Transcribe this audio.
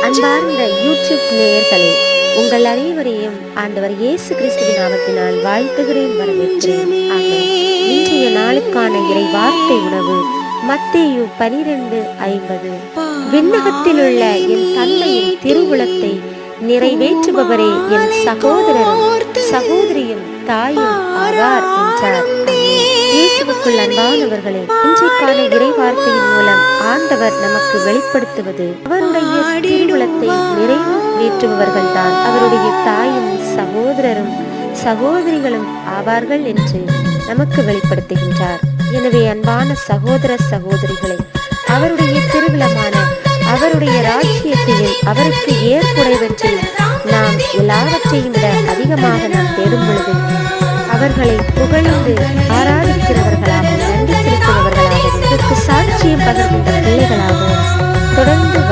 அன்பார்ந்த யூடியூப் நேயர்களே, உங்கள் அனைவரையும் ஆண்டவர் இயேசு கிறிஸ்துவின் நாமத்தினால் வாழ்த்துகிறேன், வரவேற்கிறேன். ஆமென். இன்றைய நாளுக்கான இறை வார்த்தை உணவு மத்தேயு 12:50. விண்ணகத்தில் உள்ள என் தந்தையின் திருவுளத்தை நிறைவேற்றுபவரே என் சகோதரரும் சகோதரியும் தாயும் ஆவார் என்றார். இயேசுவுக்குள் அன்பானவர்களே, இன்றைக்கான இறை வார்த்தையின் மூலம் ஆண்டவர் நமக்கு வெளிப்படுத்துவது அவருடைய திருவுளத்தை நிறைவேற்றுபவர்கள் தான் அவருடைய தாயும் சகோதரரும் சகோதரிகளும் ஆவார்கள் என்று நமக்கு வெளிப்படுத்துகின்றார். எனவே அன்பான சகோதர சகோதரிகளை, அவருடைய திருவிழமான அவருடைய ராஜ்யத்தையும் அவருக்கு ஏற்புடையவற்றையும் நாம் எல்லாவற்றையும் விட அதிகமாக நாம் தேடும் பொழுது அவர்களை புகழ்ந்து ஆராதிக்கிறவர்களாகவும் நன்றி செலுத்துபவர்களாகவும் சாட்சியம் பகிர்கின்ற பிள்ளைகளாகவும் தொடர்ந்து